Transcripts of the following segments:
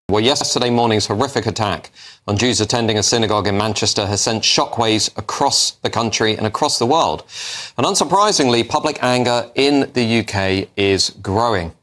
Well, yesterday morning's horrific attack on Jews attending a synagogue in Manchester has sent shockwaves across the country and across the world. And unsurprisingly, public anger in the UK is growing.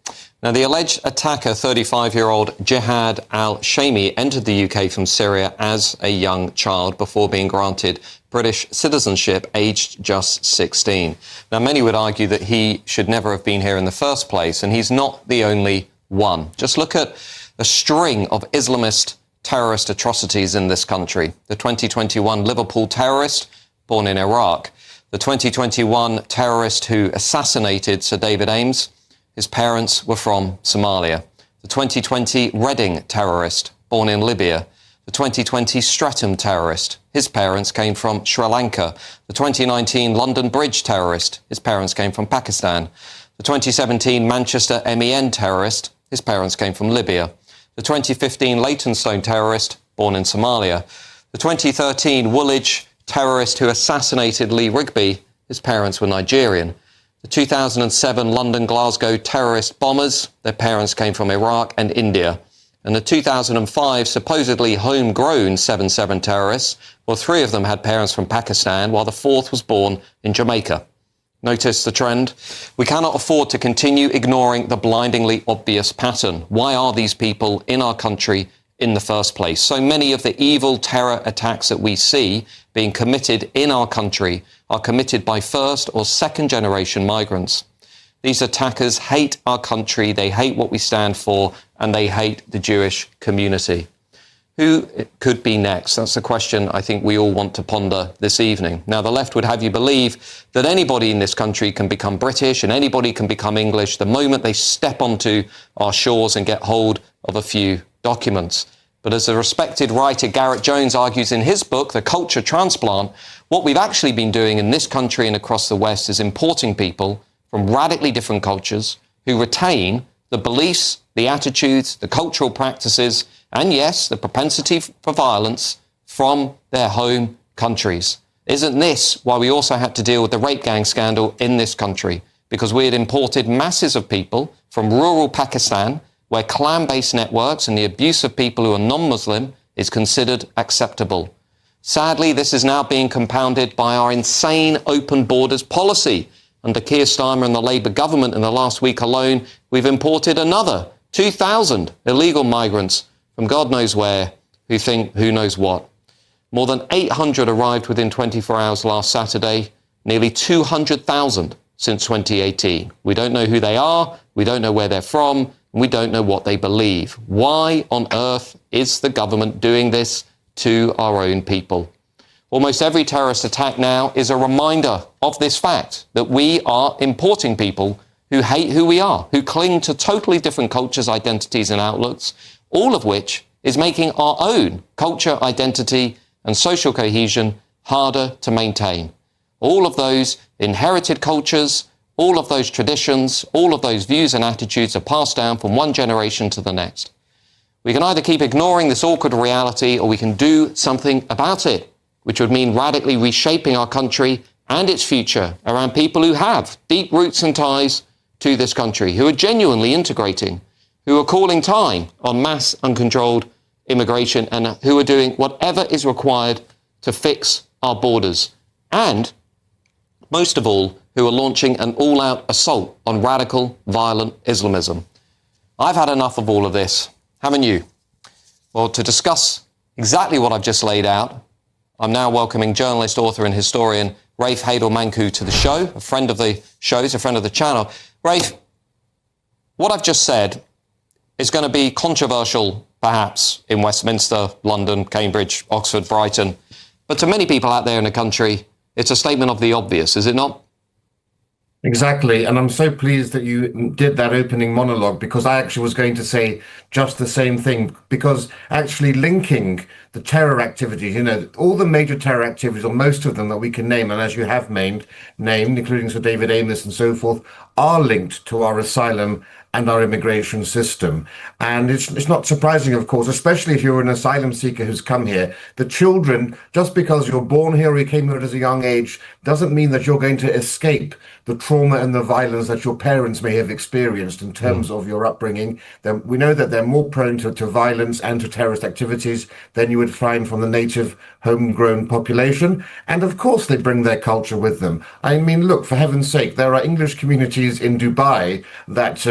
Now, the alleged attacker, 35-year-old Jihad al-Shami, entered the UK from Syria as a young child before being granted British citizenship, aged just 16. Now, many would argue that he should never have been here in the first place, and he's not the only one. Just look at a string of Islamist terrorist atrocities in this country. The 2021 Liverpool terrorist, born in Iraq. The 2021 terrorist who assassinated Sir David Ames, his parents were from Somalia. The 2020 Reading terrorist, born in Libya. The 2020 Streatham terrorist, his parents came from Sri Lanka. The 2019 London Bridge terrorist, his parents came from Pakistan. The 2017 Manchester MEN terrorist, his parents came from Libya. The 2015 Leytonstone terrorist, born in Somalia. The 2013 Woolwich terrorist who assassinated Lee Rigby, his parents were Nigerian. The 2007 London-Glasgow terrorist bombers, their parents came from Iraq and India. And the 2005 supposedly homegrown 7/7 terrorists, well, 3 of them had parents from Pakistan, while the 4th was born in Jamaica. Notice the trend? We cannot afford to continue ignoring the blindingly obvious pattern. Why are these people in our country in the first place? So many of the evil terror attacks that we see being committed in our country are committed by first or second generation migrants. These attackers hate our country, they hate what we stand for, and they hate the Jewish community. Who could be next? That's the question I think we all want to ponder this evening. Now, the left would have you believe that anybody in this country can become British and anybody can become English the moment they step onto our shores and get hold of a few documents. But as the respected writer Gareth Jones argues in his book, The Culture Transplant, what we've actually been doing in this country and across the West is importing people from radically different cultures who retain the beliefs, the attitudes, the cultural practices, and yes, the propensity for violence from their home countries. Isn't this why we also had to deal with the rape gang scandal in this country? Because we had imported masses of people from rural Pakistan, where clan-based networks and the abuse of people who are non-Muslim is considered acceptable. Sadly, this is now being compounded by our insane open borders policy. Under Keir Starmer and the Labour government in the last week alone, we've imported another 2,000 illegal migrants from God knows where, who think who knows what. More than 800 arrived within 24 hours last Saturday, nearly 200,000 since 2018. We don't know who they are, we don't know where they're from, and we don't know what they believe. Why on earth is the government doing this to our own people? Almost every terrorist attack now is a reminder of this fact, that we are importing people who hate who we are, who cling to totally different cultures, identities and outlooks, all of which is making our own culture, identity and social cohesion harder to maintain. All of those inherited cultures, all of those traditions, all of those views and attitudes are passed down from one generation to the next. We can either keep ignoring this awkward reality or we can do something about it, which would mean radically reshaping our country and its future around people who have deep roots and ties to this country, who are genuinely integrating, who are calling time on mass uncontrolled immigration and who are doing whatever is required to fix our borders. And, most of all, who are launching an all-out assault on radical, violent Islamism. I've had enough of all of this, haven't you? Well, to discuss exactly what I've just laid out, I'm now welcoming journalist, author and historian Rafe Haydel-Mankoo to the show, a friend of the show, he's a friend of the channel. Rafe, what I've just said is going to be controversial, perhaps, in Westminster, London, Cambridge, Oxford, Brighton. But to many people out there in the country, it's a statement of the obvious, is it not? Exactly. And I'm so pleased that you did that opening monologue, because I actually was going to say just the same thing, because actually linking the terror activities, all the major terror activities, or most of them that we can name, and as you have named, including Sir David Amos and so forth, are linked to our asylum and our immigration system. And it's not surprising, of course, especially if you're an asylum seeker who's come here. The children, just because you're born here or you came here at a young age, doesn't mean that you're going to escape the trauma and the violence that your parents may have experienced in terms of your upbringing. We know that they're more prone to violence and to terrorist activities than you would find from the native homegrown population. And of course, they bring their culture with them. I mean, look, for heaven's sake, there are English communities in Dubai that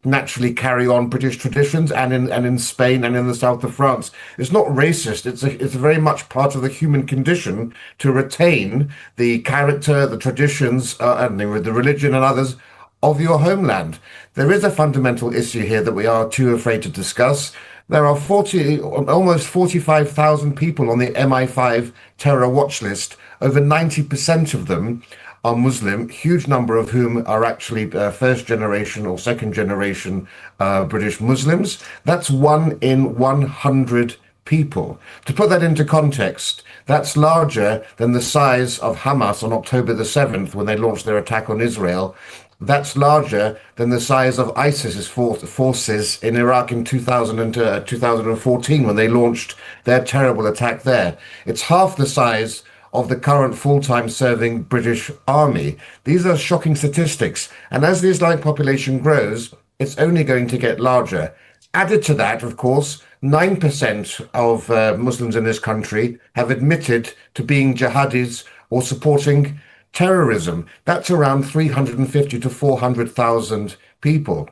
naturally carry on British traditions, and in Spain and in the south of France. It's not racist. It's very much part of the human condition to retain the character, the traditions, and the religion and others of your homeland. There is a fundamental issue here that we are too afraid to discuss. There are almost 45,000 people on the MI5 terror watch list. Over 90% of them are Muslim, huge number of whom are actually first generation or second generation British Muslims. That's 1 in 100 people. To put that into context, that's larger than the size of Hamas on October the 7th when they launched their attack on Israel. That's larger than the size of ISIS's forces in Iraq in 2014 when they launched their terrible attack there. It's half the size of the current full-time serving British Army. These are shocking statistics. And as the Islamic population grows, it's only going to get larger. Added to that, of course, 9% of Muslims in this country have admitted to being jihadis or supporting terrorism. That's around 350 to 400,000 people.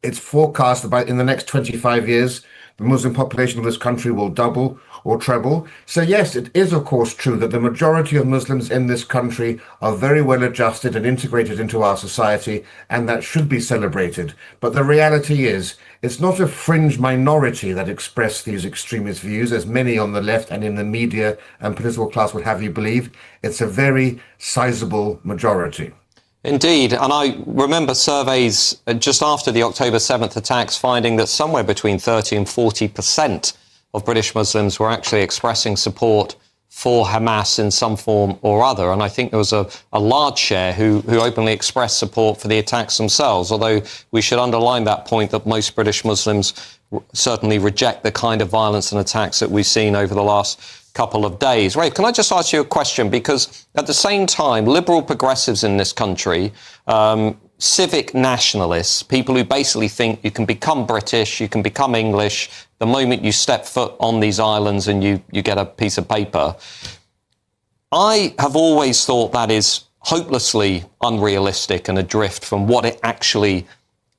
It's forecast that in the next 25 years, the Muslim population of this country will double or treble. So yes, it is of course true that the majority of Muslims in this country are very well adjusted and integrated into our society, and that should be celebrated. But the reality is, it's not a fringe minority that express these extremist views, as many on the left and in the media and political class would have you believe. It's a very sizable majority. Indeed, and I remember surveys just after the October 7th attacks finding that somewhere between 30 and 40% of British Muslims were actually expressing support for Hamas in some form or other. And I think there was a large share who openly expressed support for the attacks themselves, although we should underline that point that most British Muslims certainly reject the kind of violence and attacks that we've seen over the last couple of days. Rafe, can I just ask you a question? Because at the same time, liberal progressives in this country, civic nationalists, people who basically think you can become British, you can become English the moment you step foot on these islands and you get a piece of paper. I have always thought that is hopelessly unrealistic and adrift from what it actually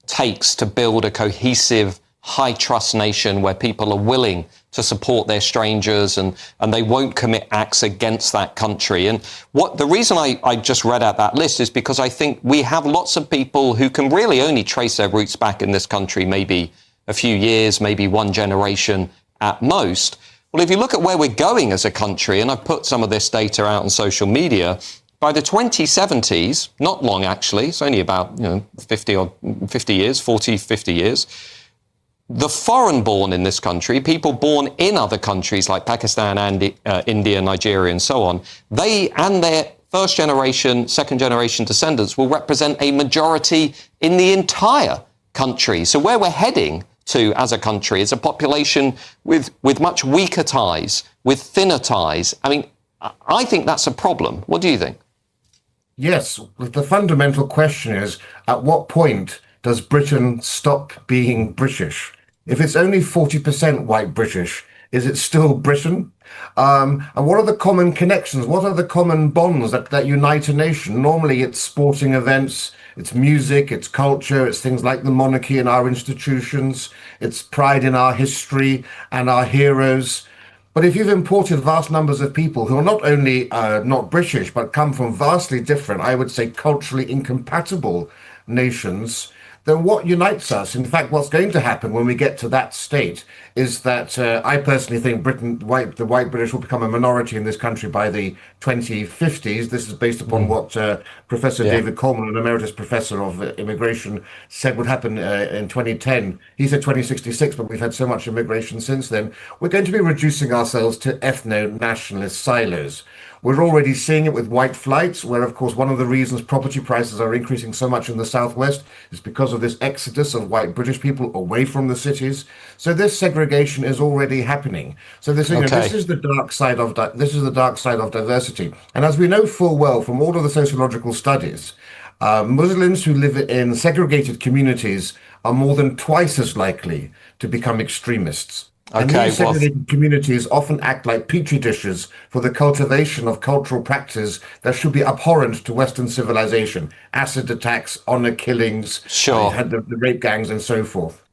takes to build a cohesive, high-trust nation where people are willing to support their strangers and they won't commit acts against that country. And the reason I just read out that list is because I think we have lots of people who can really only trace their roots back in this country maybe a few years, maybe one generation at most. Well, if you look at where we're going as a country, and I've put some of this data out on social media, by the 2070s, not long actually, it's only about 50 years, 40, 50 years, the foreign-born in this country, people born in other countries like Pakistan and India, Nigeria, and so on, they and their first-generation, second-generation descendants will represent a majority in the entire country. So where we're heading to as a country is a population with much weaker ties, with thinner ties. I mean, I think that's a problem. What do you think? Yes, the fundamental question is, at what point does Britain stop being British? If it's only 40% white British, is it still Britain? And what are the common connections? What are the common bonds that unite a nation? Normally it's sporting events, it's music, it's culture, it's things like the monarchy and our institutions, it's pride in our history and our heroes. But if you've imported vast numbers of people who are not only not British, but come from vastly different, I would say culturally incompatible nations, then what unites us? In fact, what's going to happen when we get to that state is that I personally think the white British will become a minority in this country by the 2050s. This is based upon what Professor David Coleman, an emeritus professor of immigration, said would happen in 2010. He said 2066, but we've had so much immigration since then. We're going to be reducing ourselves to ethno-nationalist silos. We're already seeing it with white flights, where, of course, one of the reasons property prices are increasing so much in the southwest is because of this exodus of white British people away from the cities. So this segregation is already happening. So this, this is the dark side of diversity. And as we know full well from all of the sociological studies, Muslims who live in segregated communities are more than twice as likely to become extremists. And these segregated communities often act like petri dishes for the cultivation of cultural practices that should be abhorrent to Western civilization. Acid attacks, honor killings, the rape gangs, and so forth.